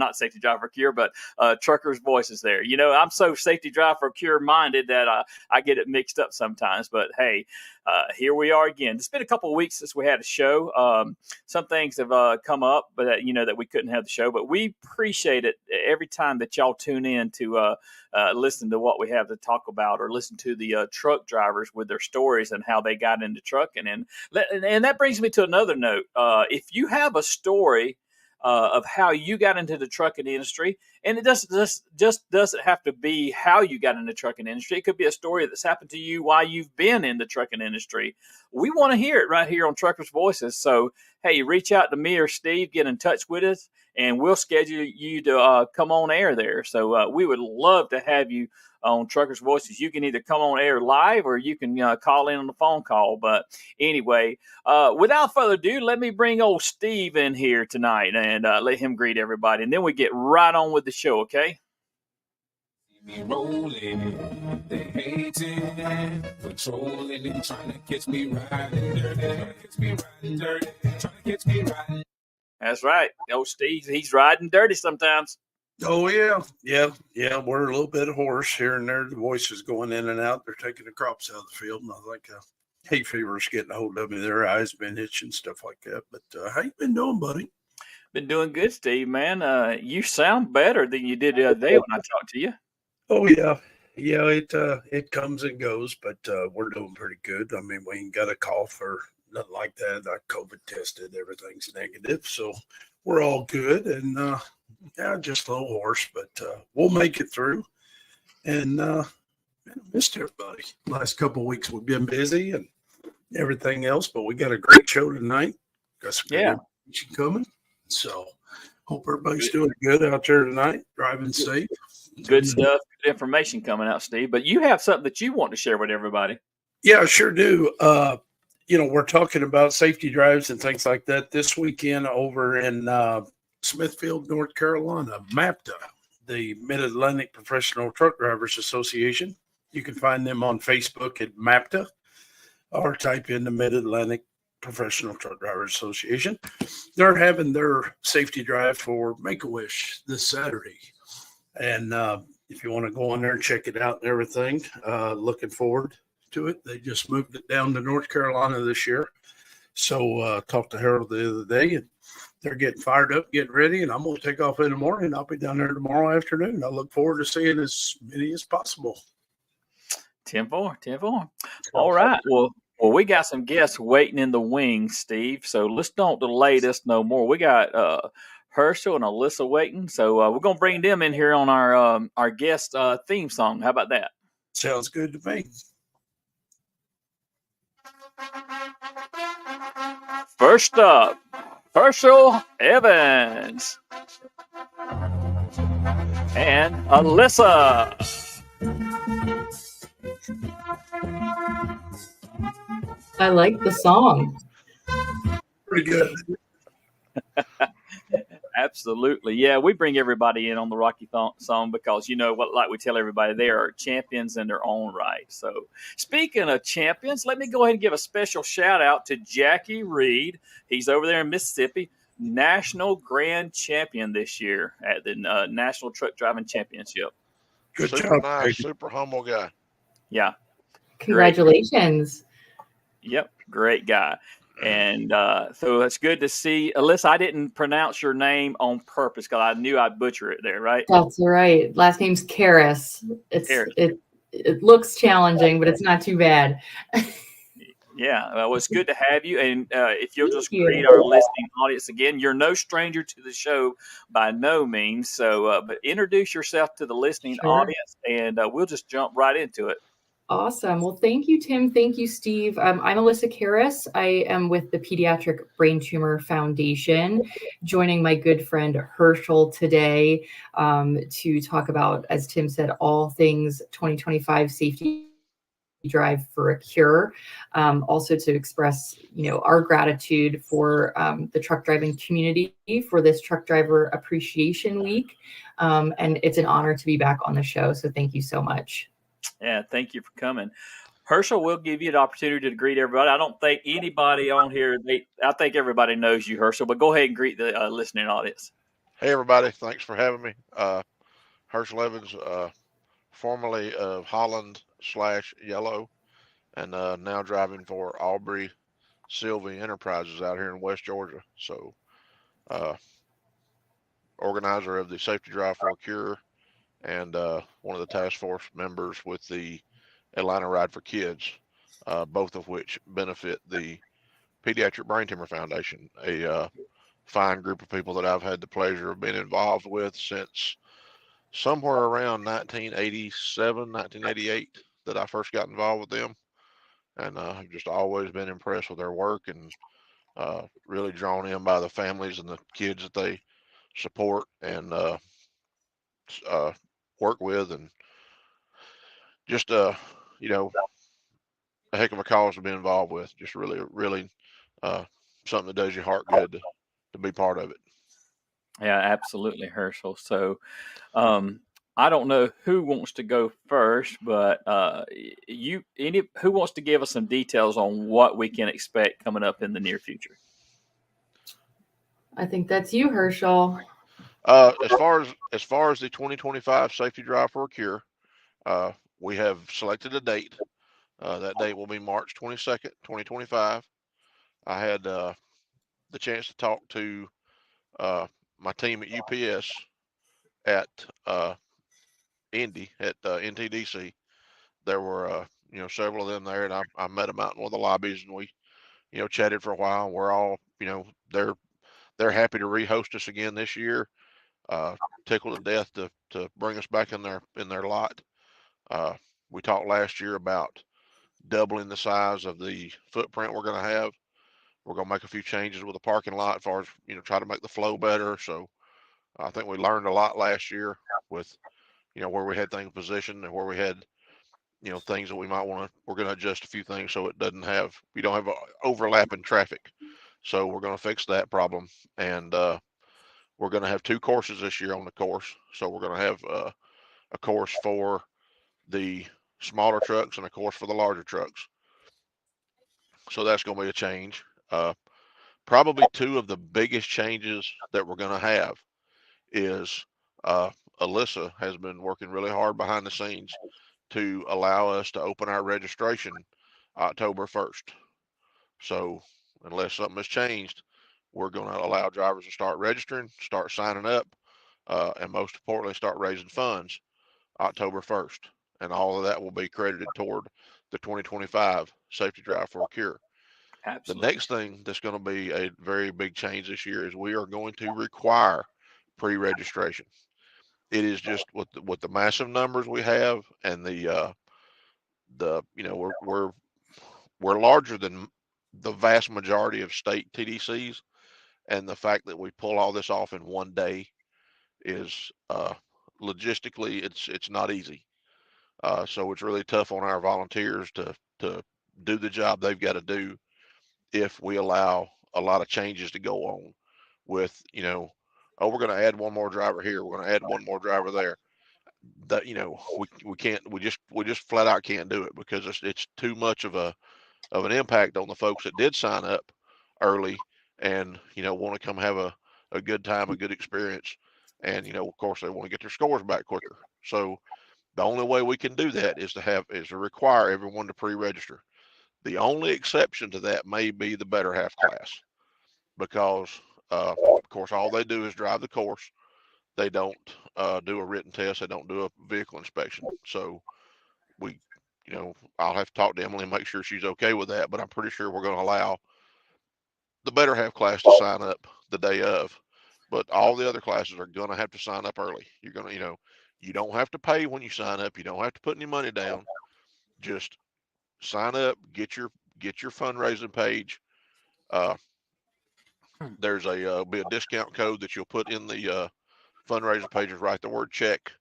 not Safety Drive for Cure, but Truckers Voices there. I'm so Safety Drive for Cure minded that I get it mixed up sometimes. But hey, here we are again. It's been a couple of weeks since we had a show. Some things have come up, but that we couldn't have the show. But we appreciate it every time that y'all tune in to listen to what we have to talk about, or listen to the truck drivers with their stories and how they got into trucking. And that brings me to another note. If you have a story of how you got into the trucking industry, and it just doesn't have to be how you got into the trucking industry. It could be a story that's happened to you while you've been in the trucking industry. We want to hear it right here on Truckers Voices. So, hey, reach out to me or Steve, get in touch with us, and we'll schedule you to come on air there. So we would love to have you on Truckers Voices. You can either come on air live, or you can call in on the phone call. But anyway, without further ado, let me bring old Steve in here tonight and let him greet everybody. And then we get right on with the show, okay? Me rolling, they hating, patrolling, and trying to catch me riding dirty, trying to catch me riding dirty, trying to catch me riding. That's right. Old Steve, he's riding dirty sometimes. Oh, yeah. We're a little bit hoarse here and there. The voice is going in and out. They're taking the crops out of the field, and I think hay fever is getting a hold of me. Their eyes been itching, stuff like that. But how you been doing, buddy? Been doing good, Steve, man. You sound better than you did the other day when I talked to you. Oh, yeah. Yeah, it comes and goes, but we're doing pretty good. I mean, we ain't got a cough or nothing like that. I COVID tested. Everything's negative, so we're all good. And, just a little hoarse, but we'll make it through. And I missed everybody. Last couple of weeks we've been busy and everything else, but we got a great show tonight. Got some good information coming. So hope everybody's doing good out there tonight, driving safe. Good stuff, good information coming out, Steve. But you have something that you want to share with everybody. Yeah, I sure do. We're talking about safety drives and things like that this weekend over in Smithfield, North Carolina. MAPTA, the Mid-Atlantic Professional Truck Drivers Association. You can find them on Facebook at MAPTA, or type in the Mid-Atlantic Professional Truck Drivers Association. They're having their safety drive for Make-A-Wish this Saturday. And if you want to go on there and check it out and everything, looking forward to it. They just moved it down to North Carolina this year. So talked to Harold the other day, and they're getting fired up, getting ready, and I'm going to take off in the morning. I'll be down there tomorrow afternoon. I look forward to seeing as many as possible. 10-4. All right. Well, we got some guests waiting in the wings, Steve. So let's don't delay this no more. We got Hershel and Alissa waiting. So we're going to bring them in here on our guest theme song. How about that? Sounds good to me. First up, Hershel Evans and Alissa. I like the song. Pretty good. Absolutely. Yeah, we bring everybody in on the Rocky song because, like we tell everybody, they are champions in their own right. So speaking of champions, let me go ahead and give a special shout out to Jackie Reed. He's over there in Mississippi, national grand champion this year at the National Truck Driving Championship. Good super job. Nice, super humble guy. Yeah. Congratulations. Yep. Great guy. And so it's good to see. Alissa, I didn't pronounce your name on purpose because I knew I'd butcher it there, right? That's right. Last name's Karras. It looks challenging, but it's not too bad. Yeah, well, it's good to have you. And if you'll just greet our listening audience again, you're no stranger to the show by no means. So, but introduce yourself to the listening audience, and we'll just jump right into it. Awesome. Well, thank you, Tim. Thank you, Steve. I'm Alissa Karras. I am with the Pediatric Brain Tumor Foundation, joining my good friend Hershel today to talk about, as Tim said, all things 2025 Safety Drive for a Cure. Also to express, our gratitude for the truck driving community for this Truck Driver Appreciation Week. And it's an honor to be back on the show. So thank you so much. Yeah, thank you for coming. Hershel, we'll give you the opportunity to greet everybody. I don't think anybody on here, I think everybody knows you, Hershel, but go ahead and greet the listening audience. Hey everybody, thanks for having me. Hershel Evans, formerly of Holland slash Yellow, and now driving for Aubrey Sylvie Enterprises out here in West Georgia. So, uh, organizer of the Safety Drive for a Cure, and one of the task force members with the Atlanta Ride for Kids, both of which benefit the Pediatric Brain Tumor Foundation, a fine group of people that I've had the pleasure of being involved with since somewhere around 1987, 1988 that I first got involved with them. And I've just always been impressed with their work and really drawn in by the families and the kids that they support and uh, work with. And just, you know, a heck of a cause to be involved with. Just really, really uh, something that does your heart good to be part of it. Yeah, absolutely, Herschel. So, um, I don't know who wants to go first, but who wants to give us some details on what we can expect coming up in the near future? I think that's you, Herschel. As far as the 2025 Safety Drive for a Cure, uh, we have selected a date. That date will be March 22nd, 2025. I had the chance to talk to my team at UPS at Indy at NTDC. There were several of them there, and I met them out in one of the lobbies, and we chatted for a while. We're all they're happy to rehost us again this year. Tickled to death to bring us back in their lot. Uh, we talked last year about doubling the size of the footprint we're going to have. We're going to make a few changes with the parking lot as far as try to make the flow better. So I think we learned a lot last year with where we had things positioned and where we had things that we might want to. We're going to adjust a few things so it doesn't have you don't have overlapping traffic. So we're going to fix that problem, and we're going to have two courses this year on the course. So we're going to have a course for the smaller trucks and a course for the larger trucks. So that's going to be a change. Probably two of the biggest changes that we're going to have is Alissa has been working really hard behind the scenes to allow us to open our registration October 1st. So unless something has changed, we're going to allow drivers to start registering, start signing up, and most importantly, start raising funds October 1st. And all of that will be credited toward the 2025 Safety Drive for a Cure. The Absolutely. next thing that's going to be a very big change this year is we are going to require pre-registration. It is just with the massive numbers we have and the we're larger than the vast majority of state TDCs, and the fact that we pull all this off in one day is logistically it's not easy. So it's really tough on our volunteers to do the job they've got to do if we allow a lot of changes to go on with oh, we're going to add one more driver here, we're going to add one more driver there. That we can't we just flat out can't do it because it's too much of an impact on the folks that did sign up early and want to come have a good time, a good experience, and of course they want to get their scores back quicker. So the only way we can do that is to require everyone to pre-register. The only exception to that may be the better half class because of course all they do is drive the course. They don't do a written test. They don't do a vehicle inspection. So we, I'll have to talk to Emily and make sure she's okay with that. But I'm pretty sure we're going to allow the better half class to sign up the day of. But all the other classes are going to have to sign up early. You're going to, you don't have to pay when you sign up. You don't have to put any money down. Just sign up, get your fundraising page. Uh, there's be a discount code that you'll put in the fundraiser pages. Write the word check,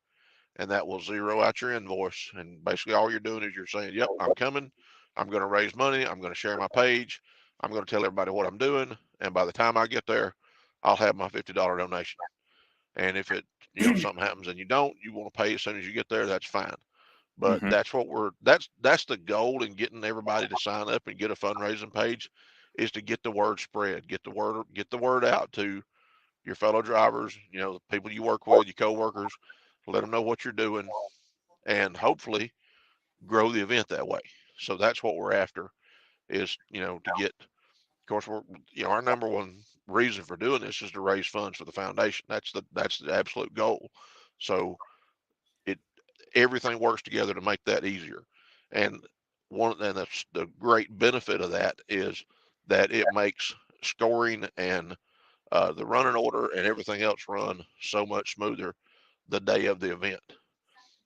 and that will zero out your invoice. And basically, all you're doing is you're saying, "Yep, I'm coming. I'm going to raise money. I'm going to share my page. I'm going to tell everybody what I'm doing. And by the time I get there, I'll have my $50 donation. And if something happens and you want to pay as soon as you get there, that's fine. But Mm-hmm. that's the goal in getting everybody to sign up and get a fundraising page is to get the word spread, get the word out to your fellow drivers, the people you work with, your coworkers, let them know what you're doing, and hopefully grow the event that way. So that's what we're after is, to get, of course, our number one reason for doing this is to raise funds for the foundation. That's the absolute goal. So everything works together to make that easier. And the great benefit of that is that it makes scoring and the running order and everything else run so much smoother the day of the event.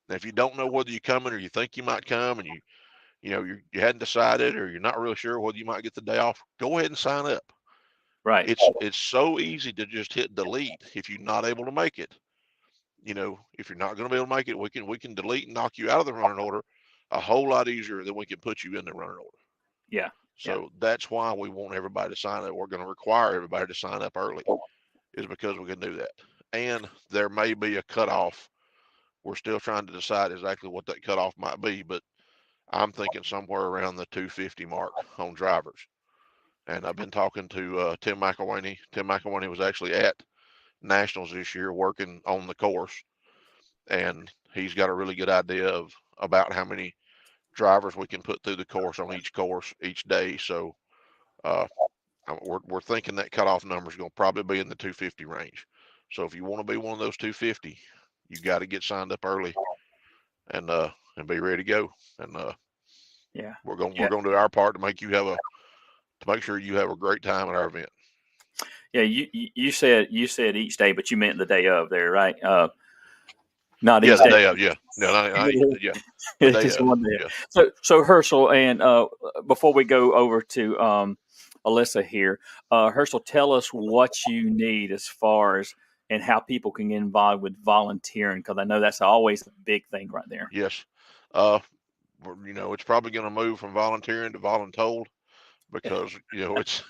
Now, if you don't know whether you're coming or you think you might come and you hadn't decided or you're not really sure whether you might get the day off, go ahead and sign up. Right. It's so easy to just hit delete if you're not able to make it. If you're not going to be able to make it, we can delete and knock you out of the running order a whole lot easier than we can put you in the running order. Yeah. So that's why we want everybody to sign up. We're going to require everybody to sign up early, is because we can do that. And there may be a cutoff. We're still trying to decide exactly what that cutoff might be, but I'm thinking somewhere around the 250 mark on drivers. And I've been talking to Tim McElwaney. Tim McElwaney was actually at Nationals this year working on the course, and he's got a really good idea of about how many drivers we can put through the course on each course each day. So we're thinking that cutoff number is going to probably be in the 250 range. So if you want to be one of those 250, you got to get signed up early and be ready to go. And Yeah. we're going to do our part to make sure you have a great time at our event. Yeah, you said each day, but you meant the day of there, right? Not Yeah, each the day. day of, yeah. No, yeah. The day Just of, one day. yeah. So Hershel, and before we go over to Alissa here, Hershel, tell us what you need as far as and how people can get involved with volunteering, because I know that's always a big thing right there. Yes. It's probably going to move from volunteering to voluntold because, it's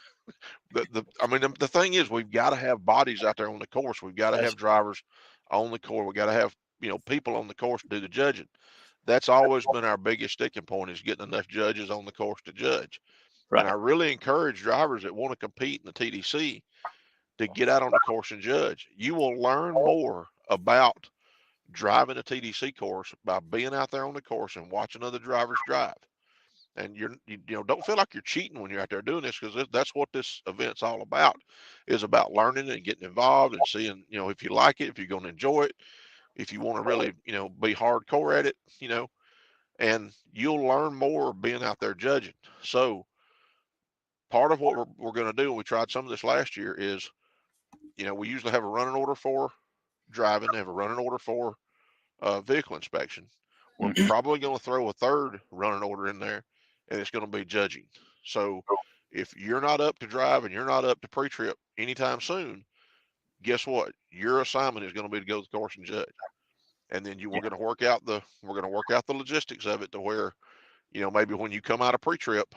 the thing is we've got to have bodies out there on the course. We've got to have drivers on the course. We've got to have, people on the course to do the judging. That's always been our biggest sticking point, is getting enough judges on the course to judge. Right. And I really encourage drivers that want to compete in the TDC to get out on the course and judge. You will learn more about driving a TDC course by being out there on the course and watching other drivers drive. And you don't feel like you're cheating when you're out there doing this, because that's what this event's all about, is about learning and getting involved and seeing, if you like it, if you're going to enjoy it, if you want to really, be hardcore at it, and you'll learn more being out there judging. So part of what we're going to do, and we tried some of this last year, is, we usually have a running order for driving, have a running order for vehicle inspection. We're probably going to throw a third running order in there, and it's going to be judging. So if you're not up to drive and you're not up to pre-trip anytime soon, guess what? Your assignment is going to be to go to the course and judge. And then we're going to work out the logistics of it to where, maybe when you come out of pre-trip,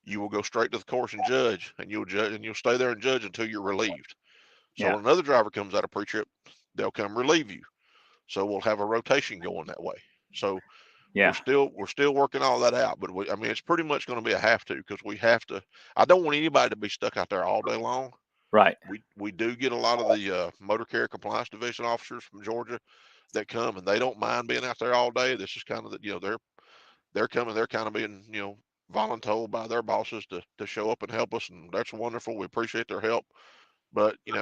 you will go straight to the course and judge, and you'll stay there and judge until you're relieved. So when another driver comes out of pre-trip, they'll come relieve you. So we'll have a rotation going that way. So we're still working all that out, but it's pretty much going to be a have to, because we have to. I don't want anybody to be stuck out there all day long. Right. We do get a lot of the motor carrier compliance division officers from Georgia that come, and they don't mind being out there all day. This is kind of they're coming. They're kind of being voluntold by their bosses to show up and help us, and that's wonderful. We appreciate their help, but we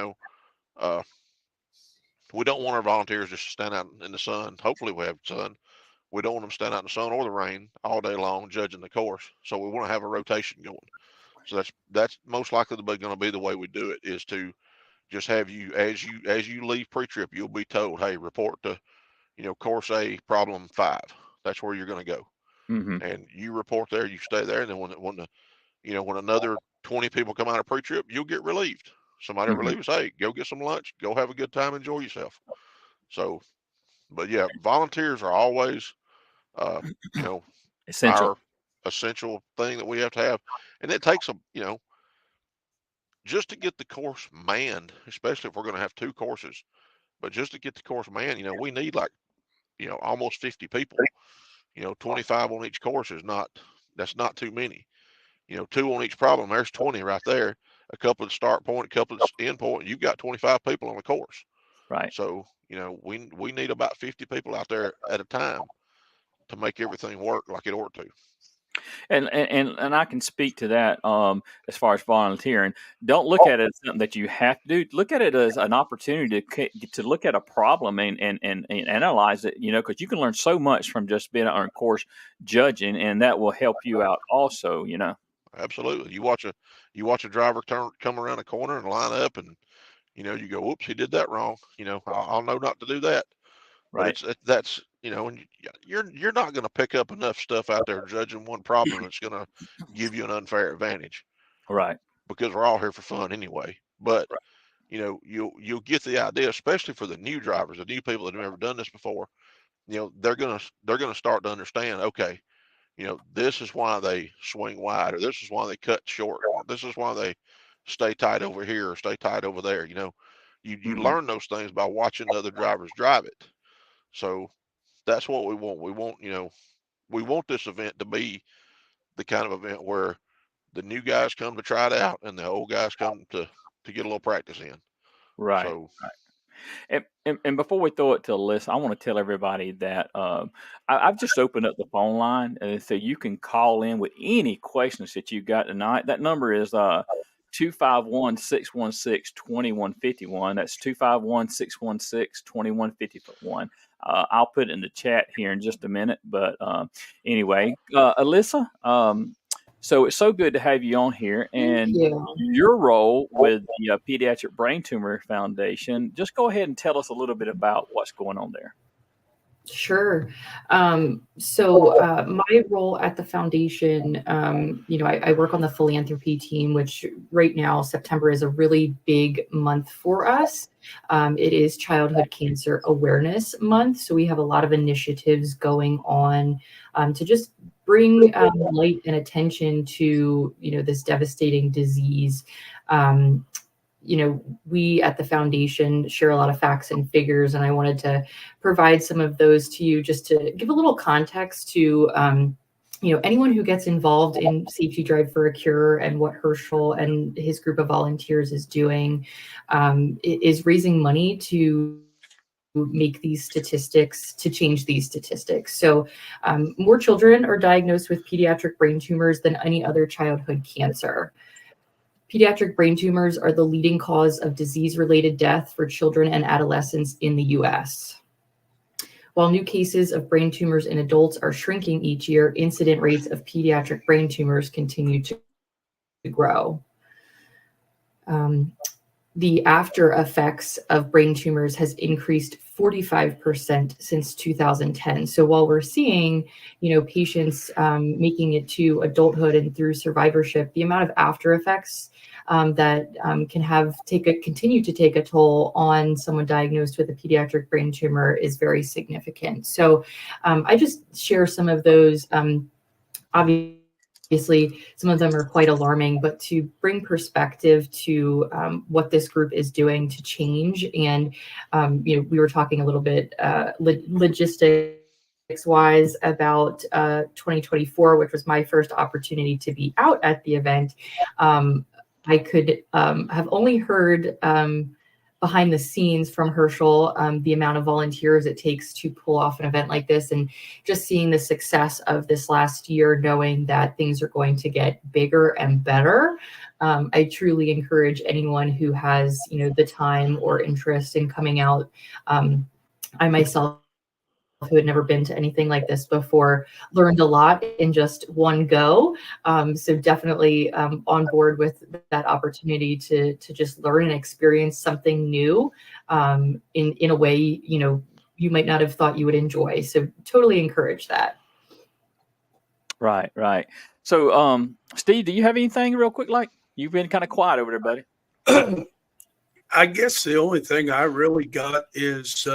don't want our volunteers just to stand out in the sun. Hopefully we have sun. We don't want them to stand out in the sun or the rain all day long judging the course. So we want to have a rotation going. So that's most likely going to be the way we do it, is to just have you, as you leave pre-trip, you'll be told, hey, report to, course A, problem 5. That's where you're going to go. And you report there, you stay there. And then when another 20 people come out of pre-trip, you'll get relieved. Somebody relieves, hey, go get some lunch, go have a good time, enjoy yourself. So, but yeah, volunteers are always, Essential. our essential thing that we have to have. And it takes just to get the course manned, especially if we're going to have 2 courses, but just to get the course manned, we need almost 50 people. 25 on each course that's not too many. 2 on each problem, there's 20 right there. a couple at start point, a couple at end point, you've got 25 people on the course. Right. So, we need about 50 people out there at a time to make everything work like it ought to. And I can speak to that as far as volunteering. Don't look at it as something that you have to do. Look at it as an opportunity to look at a problem and analyze it. Because you can learn so much from just being on a course judging, and that will help you out also. Absolutely. You watch a driver come around a corner and line up, and you go, "Whoops, he did that wrong." I'll know not to do that. Right. But that's and you're not going to pick up enough stuff out there judging one problem that's going to give you an unfair advantage. Right. Because we're all here for fun anyway. But Right. you'll get the idea, especially for the new drivers, the new people that have never done this before. They're gonna start to understand. Okay, this is why they swing wide, or this is why they cut short, or this is why they stay tight over here or stay tight over there. You Mhm. learn those things by watching other drivers drive it. So that's what we want. We want this event to be the kind of event where the new guys come to try it out and the old guys come to get a little practice in. Right. So And before we throw it to Alissa, I want to tell everybody that I've just opened up the phone line, and so you can call in with any questions that you got tonight. That number is 251-616-2151. That's 251-616-2151. I'll put it in the chat here in just a minute. But anyway, Alissa, so it's so good to have you on here, and you. your role with the Pediatric Brain Tumor Foundation. Just go ahead and tell us a little bit about what's going on there. Sure. My role at the foundation, I work on the philanthropy team, which right now, September is a really big month for us. It is Childhood Cancer Awareness Month. So we have a lot of initiatives going on to just bring light and attention to, this devastating disease. We at the foundation share a lot of facts and figures, and I wanted to provide some of those to you just to give a little context to, anyone who gets involved in Saftey Drive for a Cure and what Hershel and his group of volunteers is doing, is raising money to make these statistics, to change these statistics. So more children are diagnosed with pediatric brain tumors than any other childhood cancer. Pediatric brain tumors are the leading cause of disease-related death for children and adolescents in the U.S. While new cases of brain tumors in adults are shrinking each year, incident rates of pediatric brain tumors continue to grow. The after effects of brain tumors has increased 45% since 2010. So while we're seeing, patients making it to adulthood and through survivorship, the amount of after effects that can continue to take a toll on someone diagnosed with a pediatric brain tumor is very significant. So I just share some of those. Obviously, some of them are quite alarming, but to bring perspective to what this group is doing to change. And, we were talking a little bit logistics-wise about 2024, which was my first opportunity to be out at the event. I could have only heard behind the scenes from Hershel, the amount of volunteers it takes to pull off an event like this, and just seeing the success of this last year, knowing that things are going to get bigger and better. I truly encourage anyone who has, the time or interest in coming out. I myself, who had never been to anything like this before, learned a lot in just one go. So definitely on board with that opportunity to just learn and experience something new in a way, you might not have thought you would enjoy. So totally encourage that. Right. So, Steve, do you have anything real quick? Like, you've been kind of quiet over there, buddy. I guess the only thing I really got is,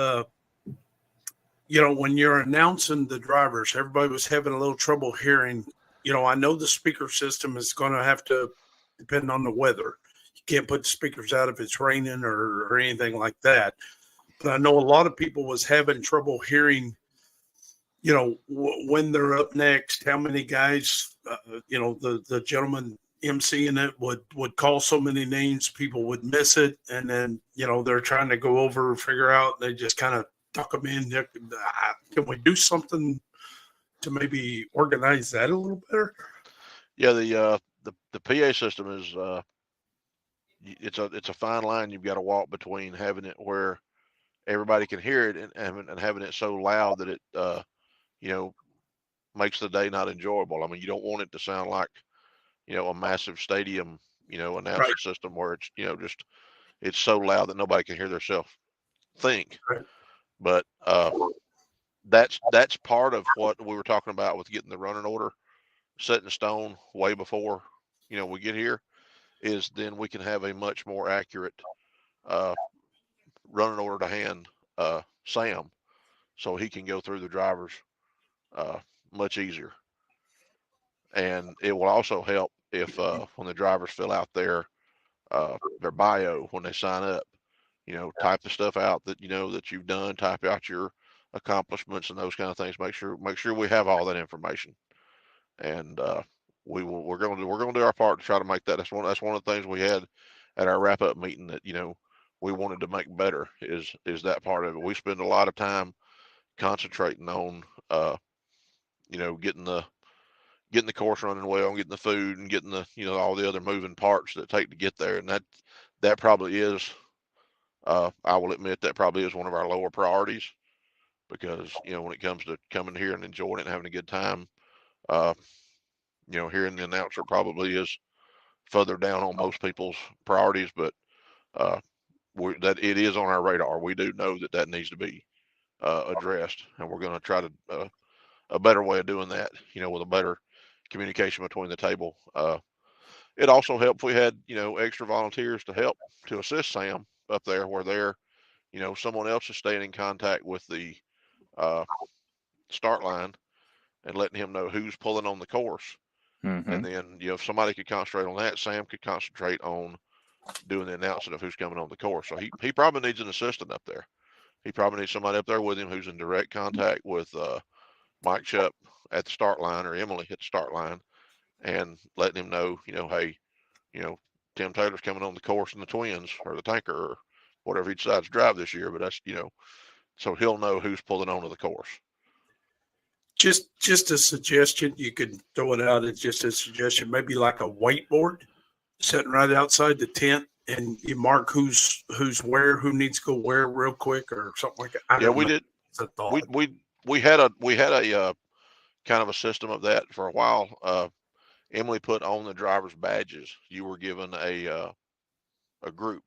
when you're announcing the drivers, everybody was having a little trouble hearing. I know the speaker system is going to have to depend on the weather. You can't put the speakers out if it's raining or anything like that. But I know a lot of people was having trouble hearing, when they're up next, how many guys, the gentleman emceeing it would call so many names, people would miss it, and then they're trying to go over and figure out. They just kind of tuck them in. Can we do something to maybe organize that a little better? Yeah, the PA system is it's a fine line you've got to walk between having it where everybody can hear it and having it so loud that it makes the day not enjoyable. I mean, you don't want it to sound like a massive stadium announcing system where it's just it's so loud that nobody can hear themselves think. Right. But that's part of what we were talking about with getting the running order set in stone way before we get here, is then we can have a much more accurate running order to hand Sam, so he can go through the drivers much easier. And it will also help if when the drivers fill out their bio when they sign up, type the stuff out that that you've done, type out your accomplishments and those kind of things. Make sure we have all that information. And we're going to do our part to try to make that. That's one of the things we had at our wrap up meeting that we wanted to make better is that part of it. We spend a lot of time concentrating on getting the course running well, and getting the food, and getting the all the other moving parts that take to get there. And that probably is, I will admit, that probably is one of our lower priorities, because when it comes to coming here and enjoying it and having a good time, hearing the announcer probably is further down on most people's priorities. But that it is on our radar. We do know that needs to be addressed, and we're going to try to a better way of doing that, with a better communication between the table. It also helped if we had extra volunteers to assist Sam up there, where they're someone else is staying in contact with the start line and letting him know who's pulling on the course. Mm-hmm. And then if somebody could concentrate on that, Sam could concentrate on doing the announcing of who's coming on the course. So he probably needs an assistant up there. He probably needs somebody up there with him who's in direct contact with Mike Chupp at the start line, or Emily at the start line, and letting him know, hey, Tim Taylor's coming on the course in the Twins or the Tanker or whatever he decides to drive this year. But that's, so he'll know who's pulling onto the course. Just a suggestion, you could throw it out as just a suggestion, maybe like a whiteboard sitting right outside the tent, and you mark who's where, who needs to go where real quick or something like that. Yeah, we did. We had a kind of a system of that for a while. Emily put on the driver's badges. You were given a group,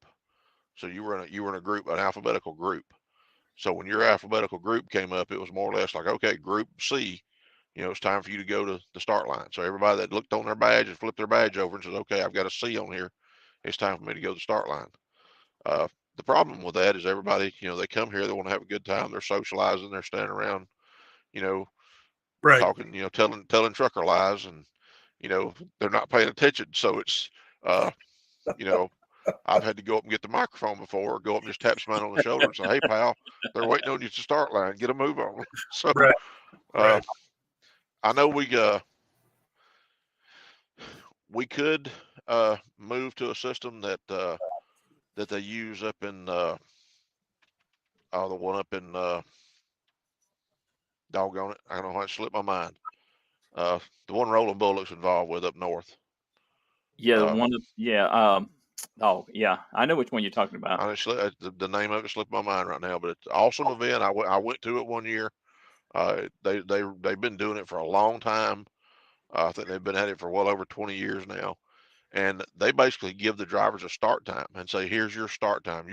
so you were in a group, an alphabetical group. So when your alphabetical group came up, it was more or less like, okay, Group C, it's time for you to go to the start line. So everybody that looked on their badge and flipped their badge over and says, okay, I've got a C on here, it's time for me to go to the start line. The problem with that is everybody, they come here, they want to have a good time, they're socializing, they're standing around, right, talking, telling trucker lies, and they're not paying attention. So it's I've had to go up and get the microphone before, or go up and just tap somebody on the shoulder and say, hey pal, they're waiting on you at the start line, get a move on. So right. I know we could move to a system that they use up in the one up in doggone it, I don't know how it slipped my mind. The one Rolling Bullock's involved with up north. Yeah, oh yeah, I know which one you're talking about. Honestly, the name of it slipped my mind right now, but it's an awesome event. I went to it one year. They've been doing it for a long time. I think they've been at it for well over 20 years now. And they basically give the drivers a start time and say, here's your start time.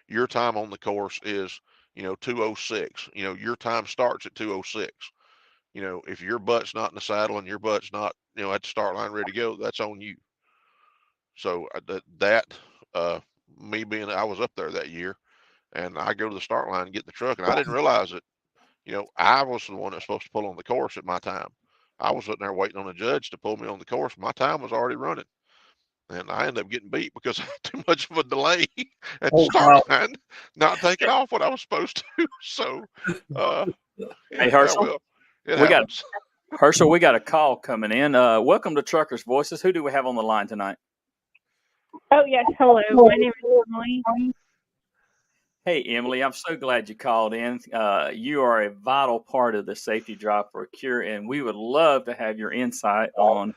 Your time on the course is 2:06. Your time starts at 2:06. If your butt's not in the saddle and your butt's not at the start line ready to go, that's on you. So me being, I was up there that year, and I go to the start line and get in the truck, and I didn't realize that I was the one that's supposed to pull on the course at my time. I was sitting there waiting on the judge to pull me on the course. My time was already running, and I ended up getting beat because I had too much of a delay at the start line, not taking off what I was supposed to. So hey Hershel, it happens. Hershel, we got a call coming in. Welcome to Truckers Voices. Who do we have on the line tonight? Oh, yes. Hello. My name is Emily. Hey, Emily, I'm so glad you called in. You are a vital part of the Safety Drive for a Cure, and we would love to have your insight on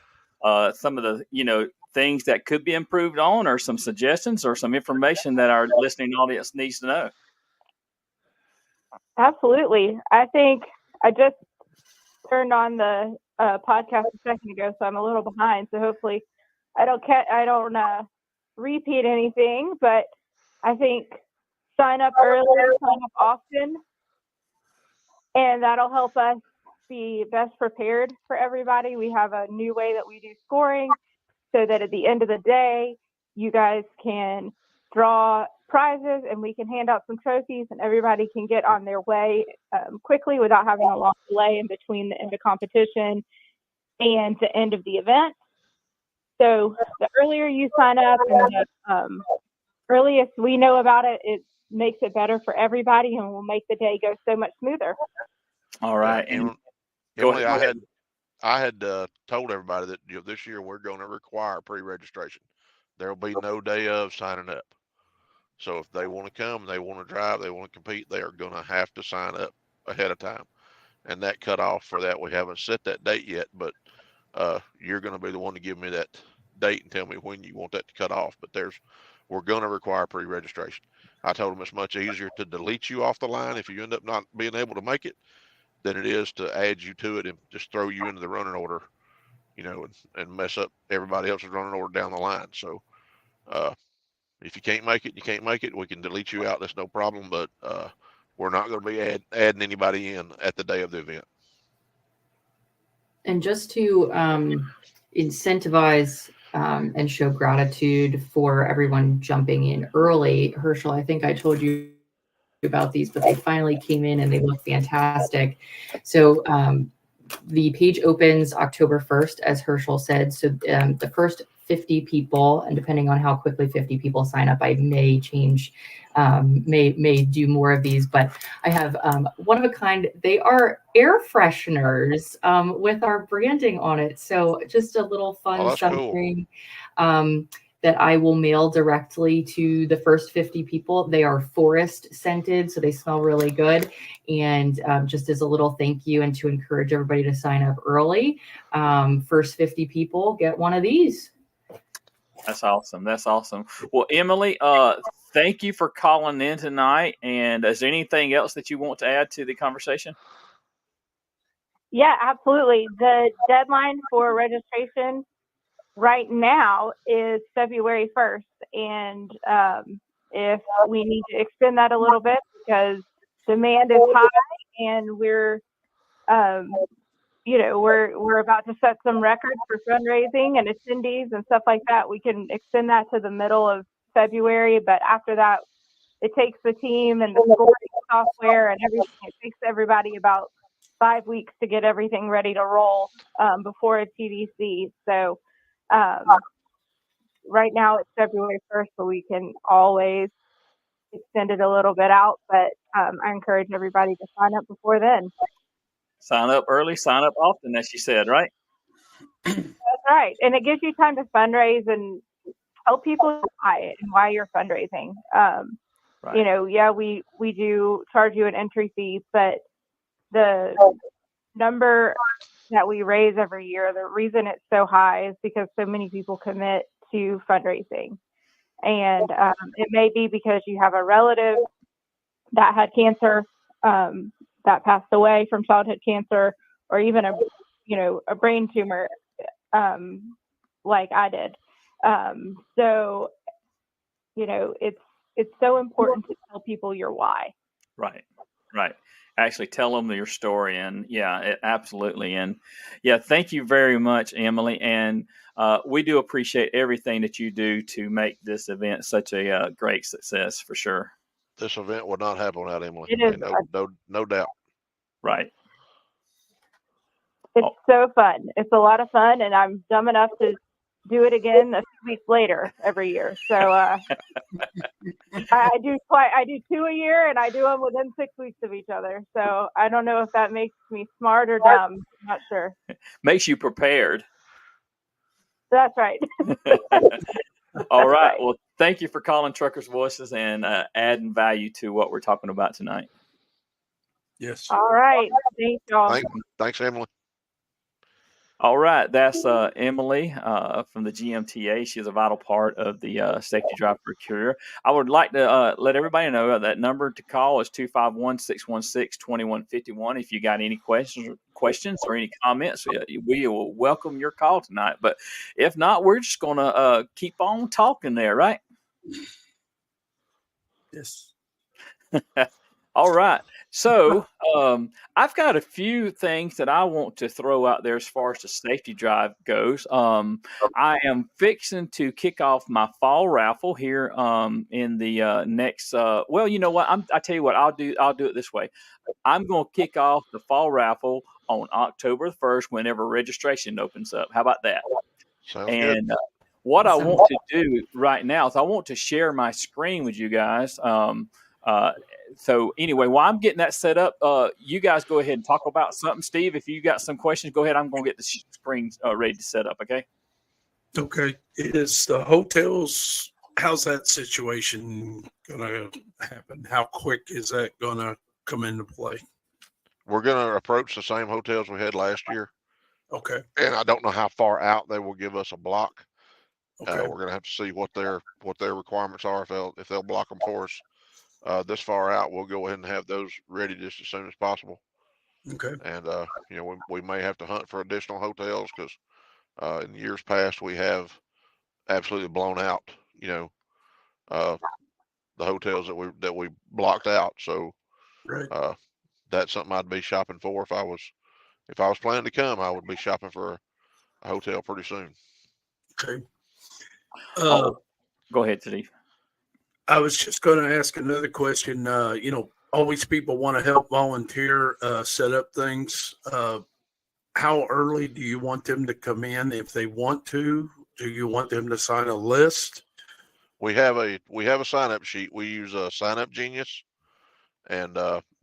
some of the, things that could be improved on, or some suggestions or some information that our listening audience needs to know. Absolutely. I think I just turned on the podcast a second ago, so I'm a little behind. So hopefully I don't repeat anything, but I think sign up early, sign up often, and that'll help us be best prepared for everybody. We have a new way that we do scoring so that at the end of the day, you guys can draw prizes and we can hand out some trophies and everybody can get on their way quickly without having a long delay in between the end of competition and the end of the event. So the earlier you sign up and the earliest we know about it, it makes it better for everybody and will make the day go so much smoother. All right. Yeah, Emily, I had told everybody that this year we're going to require pre-registration. There will be no day of signing up. So if they want to come, they want to drive, they want to compete, they are going to have to sign up ahead of time. And that cutoff for that, we haven't set that date yet, but you're going to be the one to give me that date and tell me when you want that to cut off. But we're going to require pre-registration. I told them it's much easier to delete you off the line if you end up not being able to make it than it is to add you to it and just throw you into the running order, and mess up everybody else's running order down the line. So if you can't make it, you can't make it. We can delete you out. That's no problem. But we're not going to be adding anybody in at the day of the event. And just to incentivize and show gratitude for everyone jumping in early, Hershel, I think I told you about these, but they finally came in and they look fantastic. So the page opens October 1st, as Hershel said. So the first 50 people, and depending on how quickly 50 people sign up, I may change, may do more of these, but I have one of a kind. They are air fresheners with our branding on it. So just a little fun something that I will mail directly to the first 50 people. They are forest scented, so they smell really good. And just as a little thank you and to encourage everybody to sign up early, first 50 people get one of these. That's awesome. That's awesome. Well, Emily, thank you for calling in tonight. And is there anything else that you want to add to the conversation? Yeah, absolutely. The deadline for registration right now is February 1st. And if we need to extend that a little bit because demand is high and we're about to set some records for fundraising and attendees and stuff like that, we can extend that to the middle of February. But after that, it takes the team and the scoring software and everything. It takes everybody about 5 weeks to get everything ready to roll before a TDC. So right now it's February 1st, but we can always extend it a little bit out. But I encourage everybody to sign up before then. Sign up early, sign up often, as you said, right? That's right. And it gives you time to fundraise and tell people why it and why you're fundraising. Right. We do charge you an entry fee, but the number that we raise every year, the reason it's so high is because so many people commit to fundraising. And it may be because you have a relative that had cancer, that passed away from childhood cancer, or even a brain tumor, like I did. So it's so important to tell people your why. Right. Actually tell them your story. And absolutely. And thank you very much, Emily. And we do appreciate everything that you do to make this event such a great success, for sure. This event would not happen without Emily. It is no doubt. Right. It's so fun. It's a lot of fun, and I'm dumb enough to do it again a few weeks later every year. So I do 2 a year, and I do them within 6 weeks of each other. So I don't know if that makes me smart or dumb. I'm not sure. Makes you prepared. That's right. All right. Well, thank you for calling Truckers Voices and adding value to what we're talking about tonight. Yes. All right. Thanks, y'all. Thanks, Emily. All right, that's Emily from the GMTA. She's a vital part of the Safety Drive for a Cure. I would like to let everybody know that number to call is 251-616-2151. If you got any questions or any comments, we will welcome your call tonight. But if not, we're just going to keep on talking there, right? Yes. All right. So I've got a few things that I want to throw out there as far as the safety drive goes. I am fixing to kick off my fall raffle here in the next. Well, you know what? I tell you what. I'll do it this way. I'm going to kick off the fall raffle on October 1st, whenever registration opens up. How about that? Sounds good. And what I want to do right now is I want to share my screen with you guys. So anyway, while I'm getting that set up, you guys go ahead and talk about something. Steve, if you got some questions, go ahead. I'm going to get the screen ready to set up. Okay. Okay. Is the hotels, how's that situation going to happen? How quick is that going to come into play? We're going to approach the same hotels we had last year. Okay. And I don't know how far out they will give us a block. Okay. We're going to have to see what their requirements are. If they'll block them for us this far out, we'll go ahead and have those ready just as soon as possible. Okay. And we may have to hunt for additional hotels because in years past we have absolutely blown out the hotels that we blocked out. So Right. that's something I'd be shopping for if I was planning to come. I would be shopping for a hotel pretty soon. Okay. Go ahead, Steve. I was just going to ask another question. Always people want to help volunteer, set up things. How early do you want them to come in if they want to? Do you want them to sign a list? We have a sign up sheet. We use a Sign Up Genius, and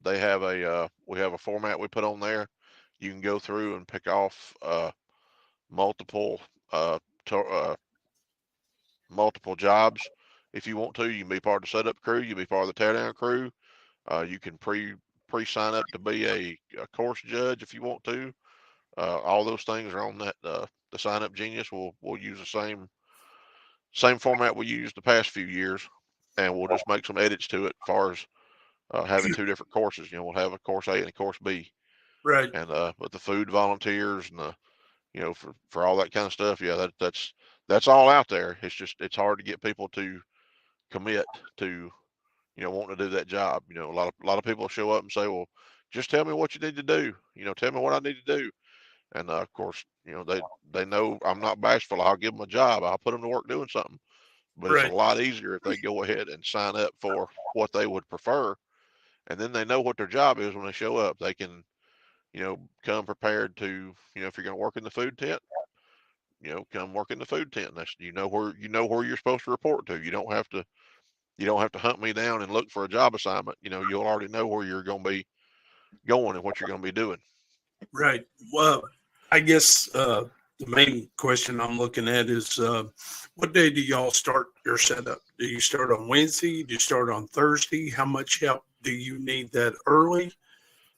we have a format we put on there. You can go through and pick off multiple jobs if you want to. You can be part of the setup crew. You can be part of the teardown crew. You can pre sign up to be a course judge if you want to. All those things are on that. The Sign Up Genius. We'll use the same format we used the past few years, and we'll just make some edits to it as far as having two different courses. We'll have a course A and a course B. Right. And with the food volunteers and the for all that kind of stuff, yeah, that's all out there. It's hard to get people to commit to wanting to do that job. A lot of people show up and say, well, just tell me what you need to do. Tell me what I need to do. And of course, they know I'm not bashful. I'll give them a job. I'll put them to work doing something. But Right. it's a lot easier if they go ahead and sign up for what they would prefer, and then they know what their job is when they show up. They can, come prepared to, if you're going to work in the food tent, come work in the food tent. That's where you're supposed to report to. You don't have to hunt me down and look for a job assignment. You'll already know where you're going to be going and what you're going to be doing. Right. Well, I guess the main question I'm looking at is what day do y'all start your setup? Do you start on Wednesday? Do you start on Thursday? How much help do you need that early?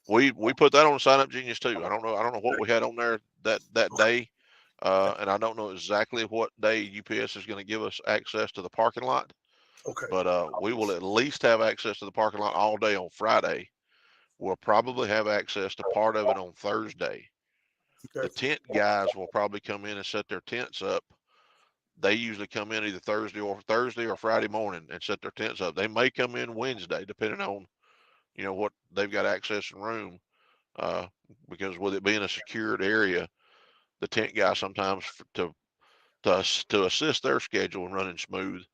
We put that on Sign Up Genius too. I don't know what we had on there that day, and I don't know exactly what day UPS is going to give us access to the parking lot. Okay. But we will at least have access to the parking lot all day on Friday. We'll probably have access to part of it on Thursday. Okay. The tent guys will probably come in and set their tents up. They usually come in either Thursday or Friday morning and set their tents up. They may come in Wednesday, depending on what they've got access and room. Because with it being a secured area, the tent guy sometimes to assist their schedule and running smooth,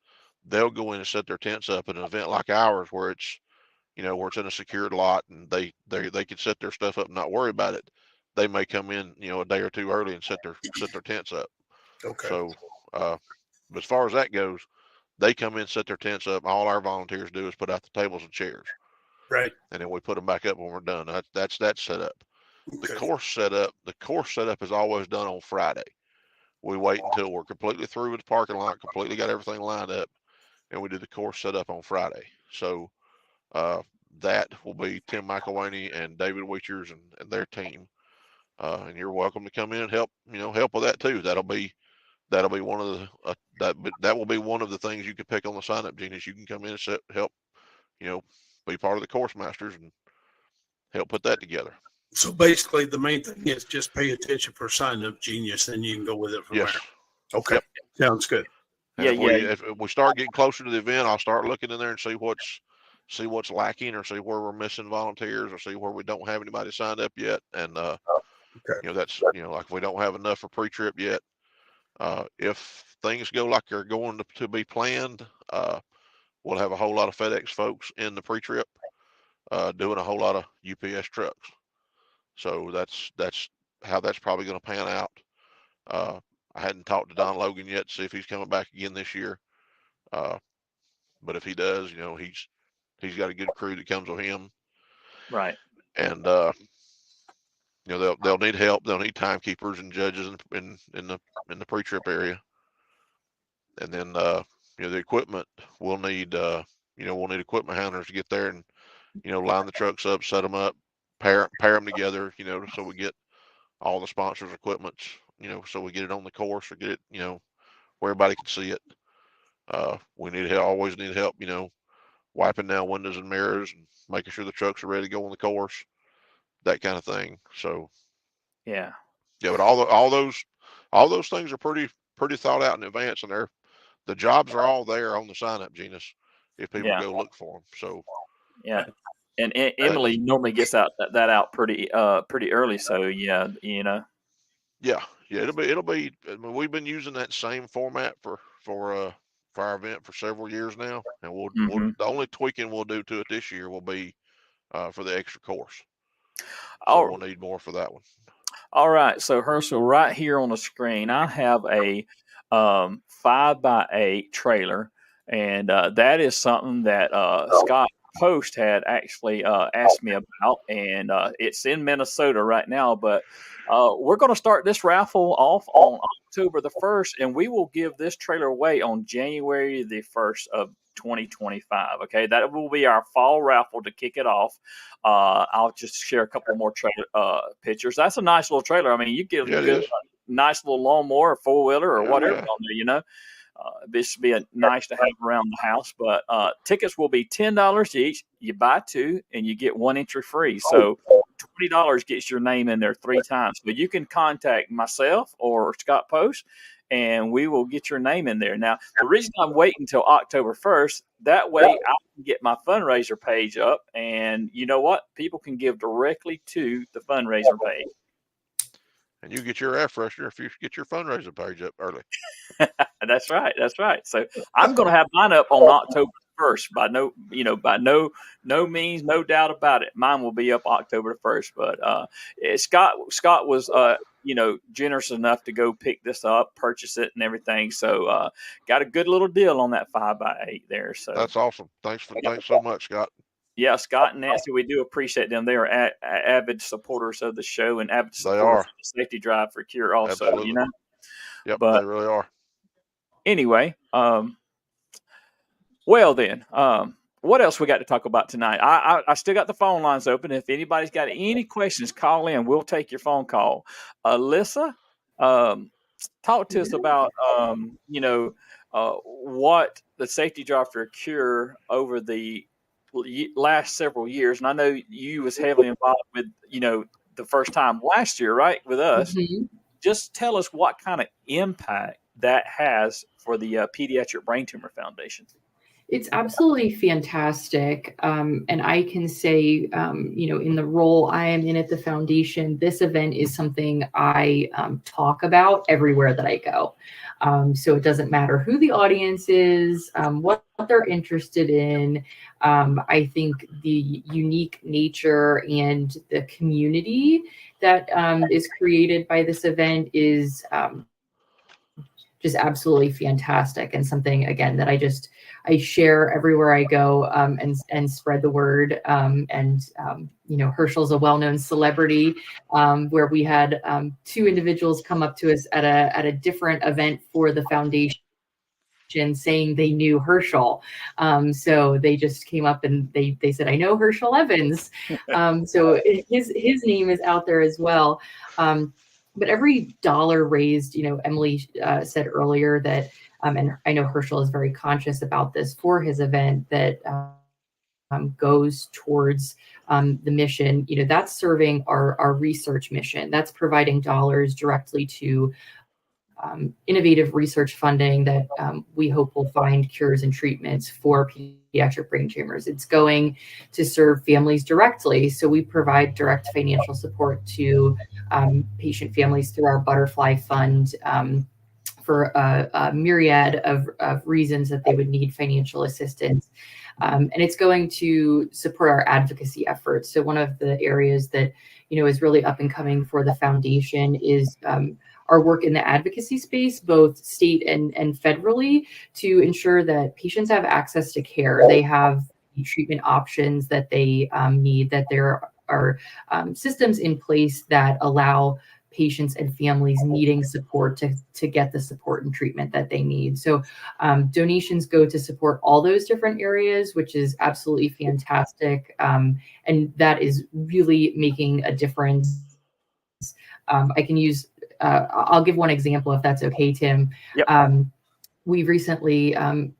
they'll go in and set their tents up at an event like ours where it's where it's in a secured lot and they can set their stuff up and not worry about it. They may come in a day or two early and set their tents up. Okay. So as far as that goes, they come in, set their tents up. All our volunteers do is put out the tables and chairs. Right. And then we put them back up when we're done. That's that set up. The Okay. course setup is always done on Friday. We wait until we're completely through with the parking lot, completely got everything lined up, and we do the course setup on Friday. So that will be Tim McElwaney and David Weechers and their team. And you're welcome to come in and help with that too. That'll be one of the that will be one of the things you can pick on the sign up, Gene, is you can come in and help, be part of the course masters and help put that together. So basically, the main thing is just pay attention for sign up genius, and you can go with it from Yes. there. Okay. Yep. Sounds good. And if we start getting closer to the event, I'll start looking in there and see what's lacking, or see where we're missing volunteers, or see where we don't have anybody signed up yet. And that's like if we don't have enough for pre-trip yet. If things go like they're going to be planned, we'll have a whole lot of FedEx folks in the pre-trip, doing a whole lot of UPS trucks. So that's how that's probably going to pan out. I hadn't talked to Don Logan yet to see if he's coming back again this year. But if he does, he's got a good crew that comes with him. Right. And they'll need help. They'll need timekeepers and judges in the pre-trip area. And then the equipment we'll need equipment handlers to get there and line the trucks up, set them up, pair them together, so we get all the sponsors' equipment, so we get it on the course or get it, where everybody can see it. We always need help, wiping down windows and mirrors and making sure the trucks are ready to go on the course, that kind of thing. So yeah, but all those things are pretty thought out in advance, and the jobs are all there on the sign up, Genus, if people go look for them. So yeah. And Emily normally gets that out pretty early. So yeah. Yeah, it'll be. I mean, we've been using that same format for our event for several years now, and we'll the only tweaking we'll do to it this year will be for the extra course. So we'll need more for that one. All right, so Hershel, right here on the screen, I have a 5x8 trailer, and that is something that Scott Post had actually asked me about, and it's in Minnesota right now, but we're going to start this raffle off on October the 1st, and we will give this trailer away on January the 1st of 2025. Okay, that will be our fall raffle to kick it off. I'll just share a couple more trailer pictures. That's a nice little trailer. I mean, you get a good, nice little lawnmower, or four-wheeler, or whatever on there, this would be nice to have around the house. But tickets will be $10 each. You buy two, and you get one entry free. So $20 gets your name in there 3 times. But you can contact myself or Scott Post, and we will get your name in there. Now, the reason I'm waiting until October 1st, that way I can get my fundraiser page up. And you know what? People can give directly to the fundraiser page. And you get your air freshener if you get your fundraiser page up early. That's right. That's right. So I'm going to have mine up on October 1st. By no means, no doubt about it. Mine will be up October 1st. But Scott was generous enough to go pick this up, purchase it, and everything. So got a good little deal on that 5x8 there. So that's awesome. Thanks so much, Scott. Yeah, Scott and Nancy, we do appreciate them. They are avid supporters of the show and avid supporters of the Saftey Drive for Cure also, Absolutely. Yep, but they really are. Anyway, well then, what else we got to talk about tonight? I still got the phone lines open. If anybody's got any questions, call in. We'll take your phone call. Alissa, talk to us about, what the Saftey Drive for Cure over the last several years, and I know you was heavily involved with the first time last year, right, with us. Just tell us what kind of impact that has for the Pediatric Brain Tumor Foundation. It's absolutely fantastic. And I can say, in the role I am in at the foundation, this event is something I talk about everywhere that I go. So it doesn't matter who the audience is, what they're interested in. I think the unique nature and the community that is created by this event is just absolutely fantastic, and something, again, that I share everywhere I go, and spread the word. Hershel's a well-known celebrity, where we had 2 individuals come up to us at a different event for the foundation, saying they knew Hershel. So they just came up and they said, "I know Hershel Evans." So his name is out there as well. But every dollar raised, Emily said earlier that, and I know Hershel is very conscious about this for his event, that goes towards the mission. That's serving our research mission. That's providing dollars directly to innovative research funding that we hope will find cures and treatments for pediatric brain tumors. It's going to serve families directly. So we provide direct financial support to patient families through our Butterfly Fund for a myriad of reasons that they would need financial assistance. And it's going to support our advocacy efforts. So one of the areas that, is really up and coming for the foundation is our work in the advocacy space, both state and federally, to ensure that patients have access to care. They have treatment options that they need, that there are systems in place that allow patients and families needing support to get the support and treatment that they need. So donations go to support all those different areas, which is absolutely fantastic. And that is really making a difference. I can use I'll give one example if that's okay, Tim. Yep. We recently,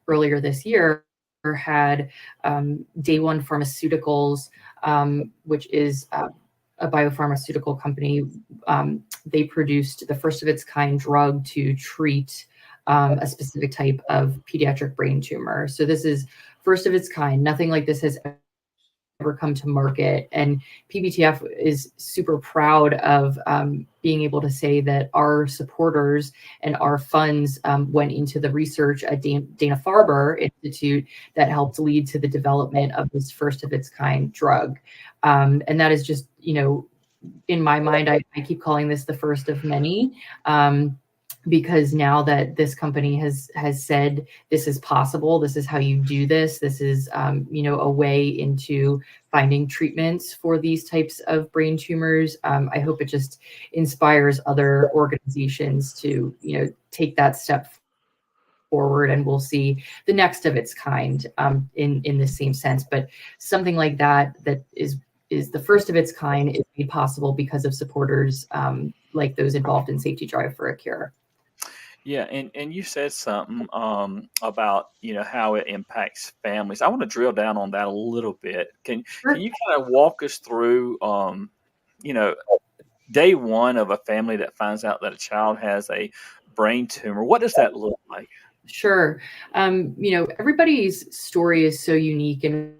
earlier this year, had Day One Pharmaceuticals, which is a biopharmaceutical company. They produced the first of its kind drug to treat a specific type of pediatric brain tumor. So this is first of its kind. Nothing like this has ever come to market. And PBTF is super proud of being able to say that our supporters and our funds went into the research at Dana-Farber Institute that helped lead to the development of this first of its kind drug. And that is just, in my mind, I keep calling this the first of many. Because now that this company has said this is possible, this is how you do this, this is a way into finding treatments for these types of brain tumors. I hope it just inspires other organizations to take that step forward, and we'll see the next of its kind in the same sense. But something like that is the first of its kind is made possible because of supporters like those involved in Saftey Drive for a Cure. Yeah, and you said something about how it impacts families. I want to drill down on that a little bit. Can you kind of walk us through day one of a family that finds out that a child has a brain tumor? What does that look like? Sure. Everybody's story is so unique, and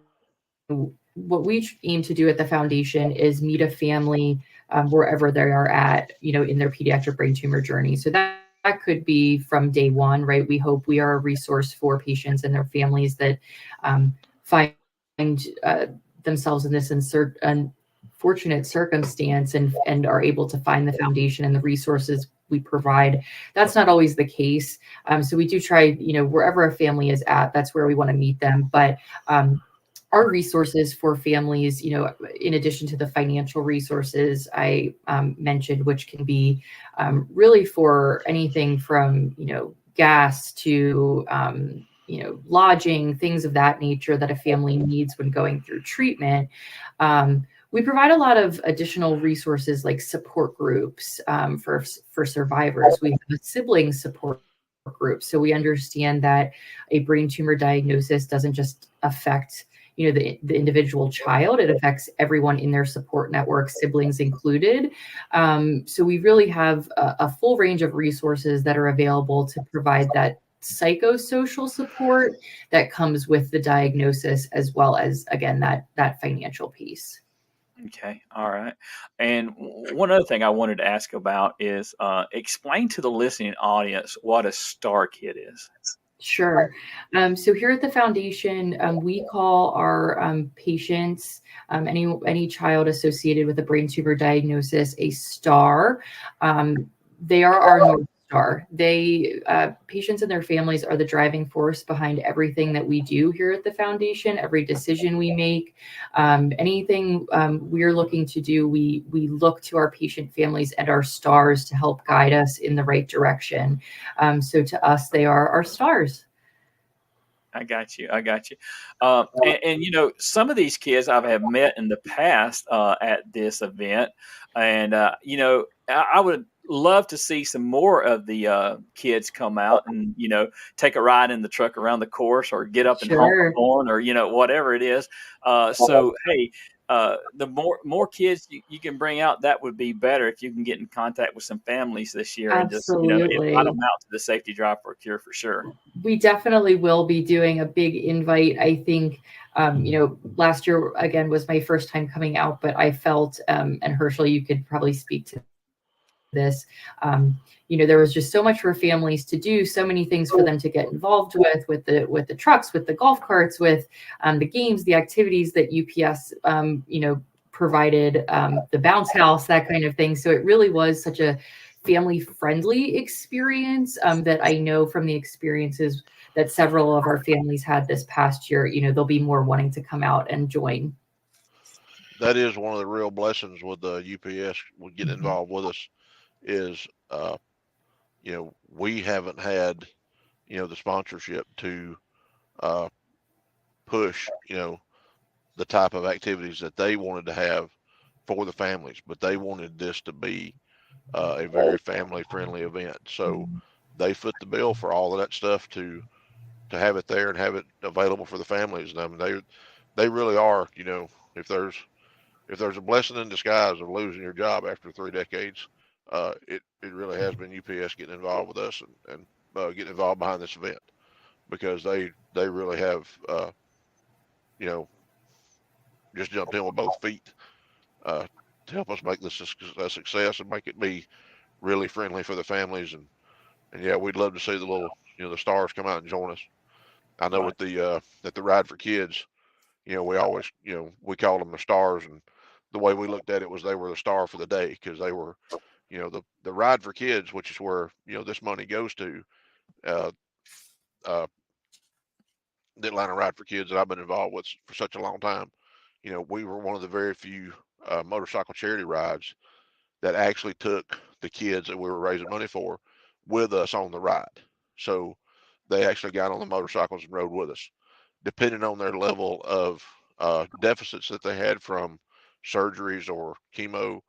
what we aim to do at the foundation is meet a family wherever they are at, in their pediatric brain tumor journey. So that could be from day one, right? We hope we are a resource for patients and their families that find themselves in this unfortunate circumstance and are able to find the foundation and the resources we provide. That's not always the case. So we do try, wherever a family is at, that's where we want to meet them. But our resources for families, in addition to the financial resources I mentioned, which can be really for anything from, gas to, lodging, things of that nature that a family needs when going through treatment. We provide a lot of additional resources like support groups for survivors. We have a sibling support group. So we understand that a brain tumor diagnosis doesn't just affect the individual child, it affects everyone in their support network, siblings included. So we really have a full range of resources that are available to provide that psychosocial support that comes with the diagnosis, as well as, again, that financial piece. Okay. All right. And one other thing I wanted to ask about is explain to the listening audience what a star kid is. Sure. So here at the foundation, we call our patients, any child associated with a brain tumor diagnosis, a star. They are our North star. They patients and their families are the driving force behind everything that we do here at the foundation. Every decision we make, anything we're looking to do, we look to our patient families and our stars to help guide us in the right direction. So to us, they are our stars. I got you. I got you. And you know, some of these kids I have met in the past at this event, and you know, I would love to see some more of the kids come out and you know take a ride in the truck around the course, or get up and honk a Sure. horn, or you know whatever it is. So hey. The more kids you can bring out, that would be better if you can get in contact with some families this year and just you know invite Absolutely. them out to the Safety Drive for a Cure for sure. We definitely will be doing a big invite. I think, you know, last year again was my first time coming out, but I felt, and Hershel, you could probably speak to this. You know, there was just so much for families to do, so many things for them to get involved with the trucks, with the golf carts, with the games, the activities that UPS, you know, provided, the bounce house, that kind of thing. So it really was such a family friendly experience that I know from the experiences that several of our families had this past year, you know, they'll be more wanting to come out and join. That is one of the real blessings with the UPS with getting Mhm. involved with us is, you know, we haven't had, you know, the sponsorship to uh, push, you know, the type of activities that they wanted to have for the families, but they wanted this to be a very family friendly event. So they foot the bill for all of that stuff to have it there and have it available for the families. And I mean, they really are, you know, if there's a blessing in disguise of losing your job after 3 decades, it really has been UPS getting involved with us and getting involved behind this event because they really have, you know, just jumped in with both feet uh, to help us make this a success and make it be really friendly for the families. And yeah, we'd love to see the little, you know, the stars come out and join us. I know Right. with the at the ride for kids, you know, we always, you know, we called them the stars, and the way we looked at it was they were the star for the day because they were, you know, the ride for kids, which is where you know this money goes to. Uh, uh, the Atlanta Ride for Kids that I've been involved with for such a long time. You know, we were one of the very few motorcycle charity rides that actually took the kids that we were raising money for with us on the ride. So they actually got on the motorcycles and rode with us. Depending on their level of deficits that they had from surgeries or chemo,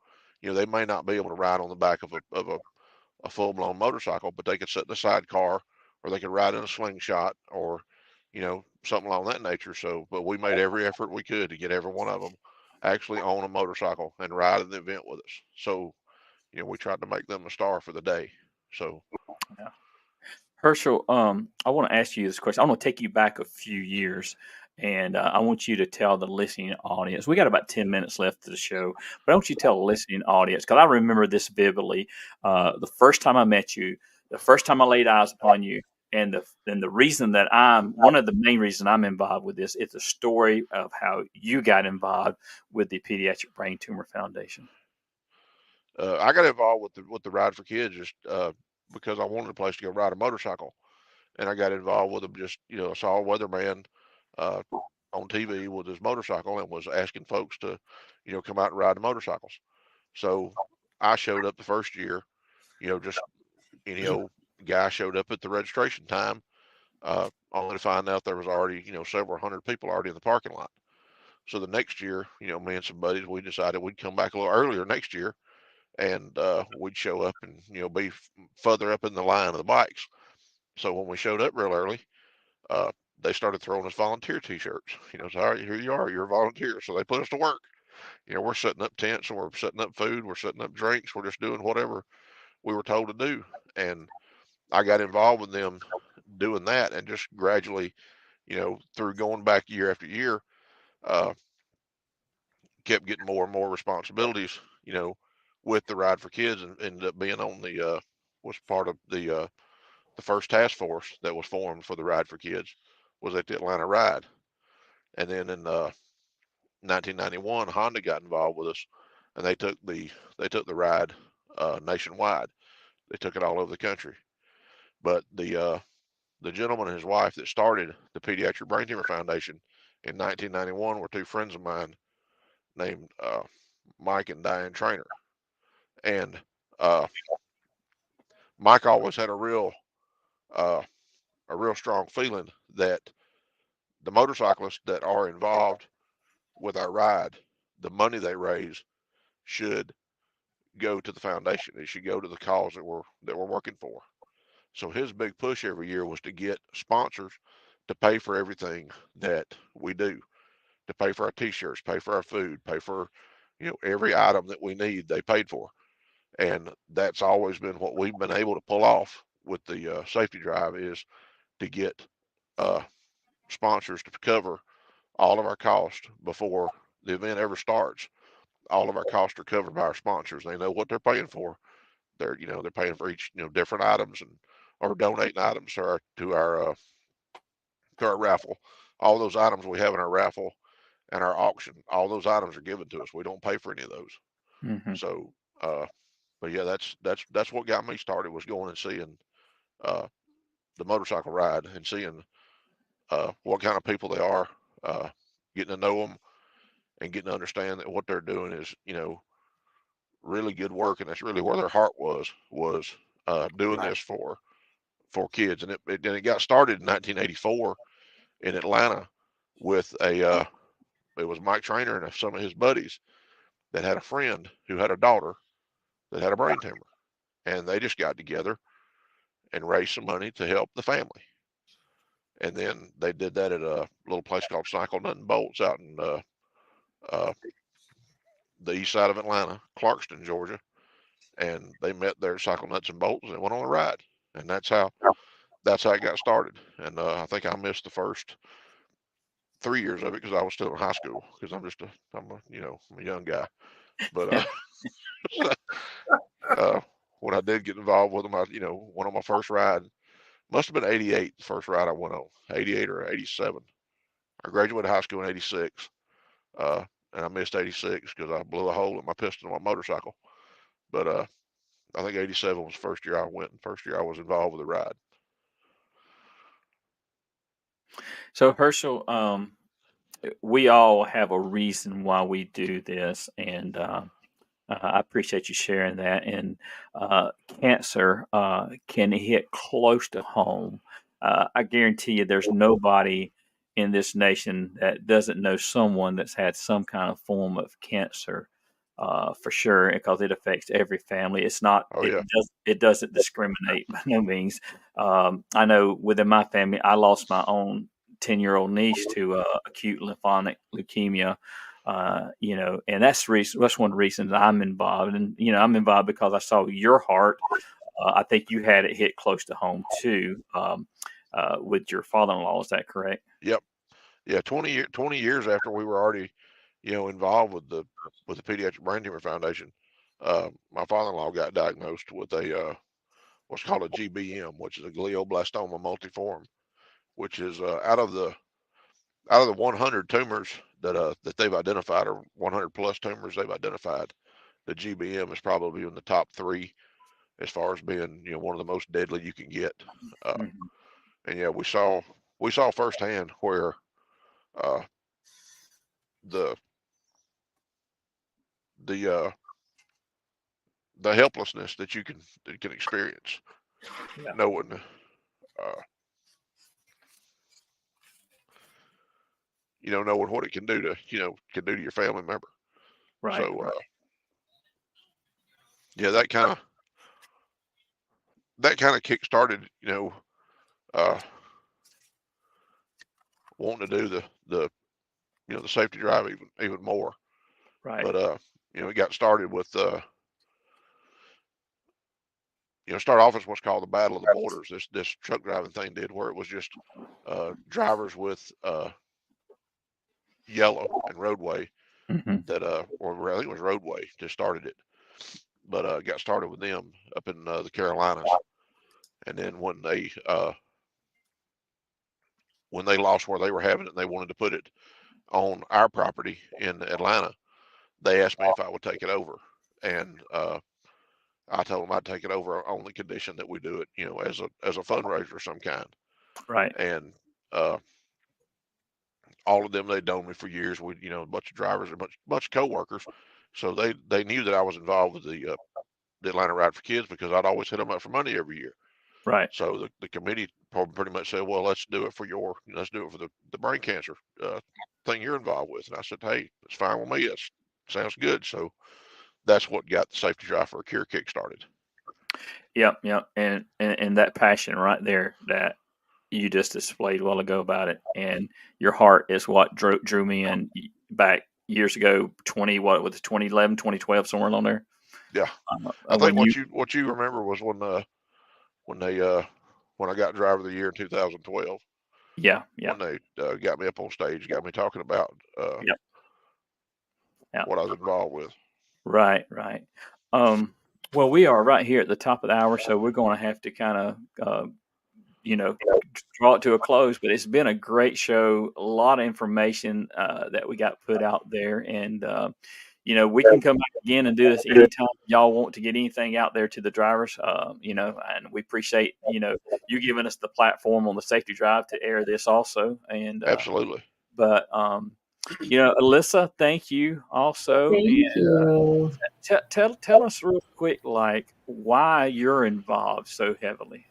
you know, they may not be able to ride on the back of a full blown motorcycle, but they could sit in a sidecar or they could ride in a slingshot or, you know, something along that nature. So, but we made every effort we could to get every one of them actually on a motorcycle and ride in the event with us. So, you know, we tried to make them a star for the day. So, Yeah. Herschel, I want to ask you this question. I want to take you back a few years, and I want you to tell the listening audience. We got about 10 minutes left of the show, but I want you to tell the listening audience because I remember this vividly. The first time I met you, the first time I laid eyes upon you, and the reason that I'm one of the main reasons I'm involved with this is the story of how you got involved with the Pediatric Brain Tumor Foundation. I got involved with the ride for kids just because I wanted a place to go ride a motorcycle. And I got involved with him. Just you know, I saw a weatherman uh, on TV with his motorcycle and was asking folks to, you know, come out and ride the motorcycles. So I showed up the first year. You know, just any old guy showed up at the registration time, only to find out there was already you know several hundred people already in the parking lot. So the next year, you know, me and some buddies, we decided we'd come back a little earlier next year, and we'd show up and you know be further up in the line of the bikes. So when we showed up real early, uh, they started throwing us volunteer T-shirts. You know, so all right, here you are, you're a volunteer. So they put us to work. You know, we're setting up tents and we're setting up food, we're setting up drinks, we're just doing whatever we were told to do. And I got involved with them doing that, and just gradually, you know, through going back year after year, uh, kept getting more and more responsibilities. You know, with the Ride for Kids, and ended up being on was part of the first task force that was formed for the Ride for Kids was at the Atlanta Ride. And then in 1991, Honda got involved with us, and they took the ride nationwide. They took it all over the country. But the gentleman and his wife that started the Pediatric Brain Tumor Foundation in 1991 were two friends of mine named Mike and Diane Trainer. And Mike always had a real strong feeling that the motorcyclists that are involved with our ride, the money they raise should go to the foundation. It should go to the cause that we're working for. So his big push every year was to get sponsors to pay for everything that we do, to pay for our t-shirts, pay for our food, pay for, every item that we need, they paid for. And that's always been what we've been able to pull off with the Saftey Drive, is to get sponsors to cover all of our costs before the event ever starts. All of our costs are covered by our sponsors. They know what they're paying for. They're paying for each different items, and or donating items to our raffle. All those items we have in our raffle and our auction, all those items are given to us. We don't pay for any of those. Mm-hmm. So, but yeah, that's what got me started, was going and seeing the motorcycle ride and seeing what kind of people they are, getting to know them and getting to understand that what they're doing is, really good work, and that's really where their heart was doing Right. this for kids. And it got started in 1984 in Atlanta with it was Mike Trainer and some of his buddies that had a friend who had a daughter that had a brain tumor, and they just got together and raised some money to help the family. And then they did that at a little place called Cycle Nut and Bolts out in the east side of Atlanta, Clarkston, Georgia. And they met there at Cycle Nuts and Bolts and went on a ride. And that's how it got started. And I think I missed the first 3 years of it because I was still in high school, because I'm a young guy. But when I did get involved with them, went on my first ride. Must have been 88, the first ride I went on, 88 or 87. I graduated high school in 86, and I missed 86 because I blew a hole in my piston on my motorcycle. But I think 87 was the first year I went, and first year I was involved with the ride. So Hershel, we all have a reason why we do this, and I appreciate you sharing that. And cancer can hit close to home. I guarantee you, there's nobody in this nation that doesn't know someone that's had some kind of form of cancer, for sure, because it affects every family. It's not. Oh yeah. It doesn't discriminate by no means. I know within my family, I lost my own 10-year-old niece to acute lymphonic leukemia. And that's one of the reasons I'm involved. And, I'm involved because I saw your heart. I think you had it hit close to home too, with your father-in-law. Is that correct? Yep. Yeah. 20 years after we were already, involved with the Pediatric Brain Tumor Foundation, my father-in-law got diagnosed with a what's called a GBM, which is a glioblastoma multiforme, which is out of the 100 tumors that they've identified, or 100 plus tumors they've identified, the GBM is probably in the top 3 as far as being, one of the most deadly you can get. And yeah, we saw firsthand where the helplessness that you can experience, knowing knowing what it can do to your family member. Right. So yeah, that kind of kick started, wanting to do the Saftey Drive even more. Right. But it got started with start off as what's called the Battle of the Borders. This truck driving thing did, where it was just drivers with yellow and roadway that or I think it was roadway just started it, but got started with them up in the Carolinas. And then when they lost where they were having it and they wanted to put it on our property in Atlanta, they asked me if I would take it over. And I told them I'd take it over on the condition that we do it, as a fundraiser of some kind. Right. And all of them, they'd known me for years. We, a bunch of drivers and a bunch of coworkers, so they knew that I was involved with the Atlanta Ride for Kids because I'd always hit them up for money every year. Right. So the committee pretty much said, well, let's do it for the brain cancer thing you're involved with. And I said, hey, it's fine with me. It sounds good. So that's what got the Saftey Drive for a Cure kick started. Yep. And that passion right there that you just displayed a while ago about it, and your heart is what drew me in back years ago, 2011, 2012, somewhere along there. Yeah. I think what you remember was when I got driver of the year in 2012. Yeah. When they got me up on stage, got me talking about what I was involved with. Right. Well, we are right here at the top of the hour, so we're going to have to kind of, draw it to a close. But it's been a great show, a lot of information that we got put out there, and we can come back again and do this anytime y'all want to get anything out there to the drivers. And we appreciate you giving us the platform on the Saftey Drive to air this also. And absolutely. But Alissa, thank you also. Thank you. Tell us real quick, like why you're involved so heavily.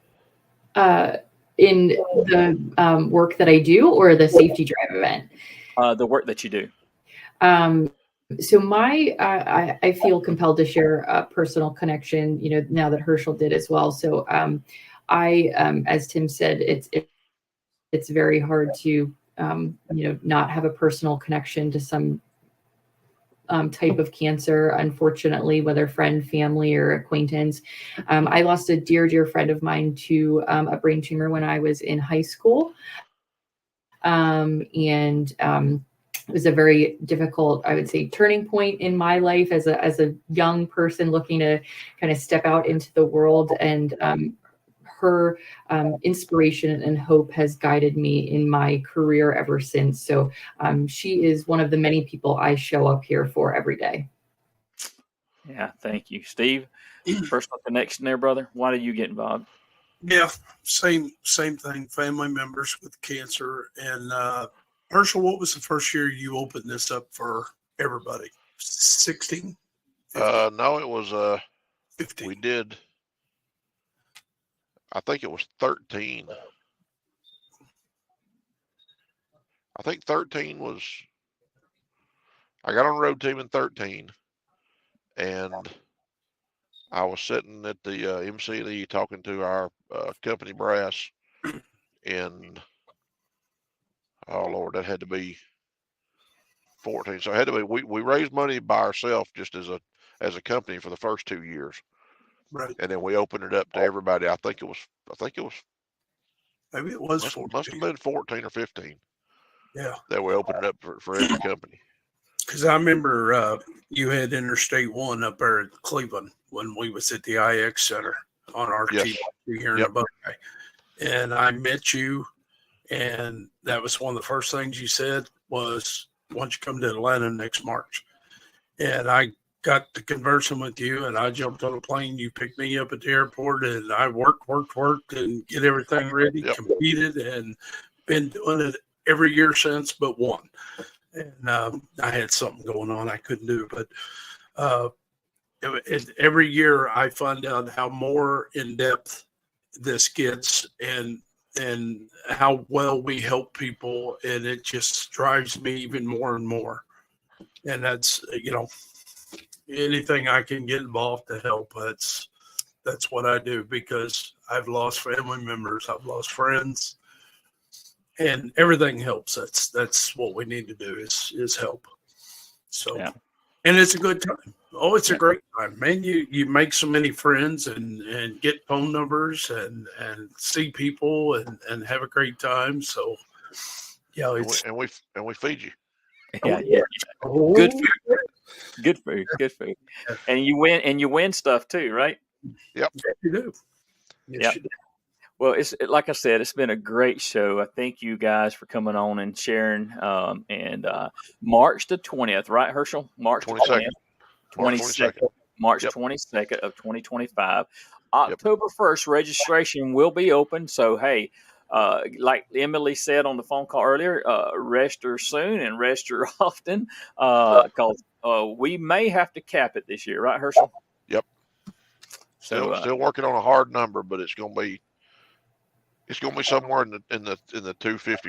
In the work that I do, or the Saftey Drive event? The work that you do. So I feel compelled to share a personal connection, now that Hershel did as well. So as Tim said, it's very hard to, not have a personal connection to some type of cancer, unfortunately, whether friend, family, or acquaintance. I lost a dear friend of mine to a brain tumor when I was in high school. It was a very difficult, I would say, turning point in my life as a young person looking to kind of step out into the world. And her inspiration and hope has guided me in my career ever since. So she is one of the many people I show up here for every day. Yeah, thank you. Steve, personal connection there, brother. Why did you get involved? Yeah, same thing. Family members with cancer. And Hershel, what was the first year you opened this up for everybody? 16? No, it was 15. We did. I think it was 13. I think 13 was. I got on the road team in 13, and I was sitting at the MCD talking to our company brass, and oh Lord, that had to be 14. So it had to be. We raised money by ourselves just as a company for the first 2 years. Right. And then we opened it up to everybody. I think it was Maybe it was 14. 14. Must have been 14 or 15. Yeah. That we opened it up for every company. Because I remember you had Interstate 1 up there at Cleveland when we was at the IX Center on our team here in the Buckeye. And I met you, and that was one of the first things you said was, why don't you come to Atlanta next March? And I got to conversing with you, and I jumped on a plane. You picked me up at the airport, and I worked and get everything ready, competed, and been doing it every year since but one. And I had something going on I couldn't do. But every year I find out how more in-depth this gets and how well we help people, and it just drives me even more and more. And that's, anything I can get involved to help, that's what I do, because I've lost family members, I've lost friends, and everything helps. That's what we need to do is help. So, and it's a good time. Oh, it's a great time, man. You make so many friends and get phone numbers and see people and have a great time. So, yeah, it's and we feed you. Yeah. Good food. And you win stuff too, right? Yep. Yes, you do. Yes, you do. Well, it's like I said, it's been a great show. I thank you guys for coming on and sharing. And March the 20th, right, Hershel? March 22nd. 22nd. March Yep. 22nd of 2025. October 1st, registration will be open. So, hey, like Emily said on the phone call earlier, register soon and register often because we may have to cap it this year, right, Hershel? Yep. So, Still working on a hard number, but it's going to be somewhere in the 250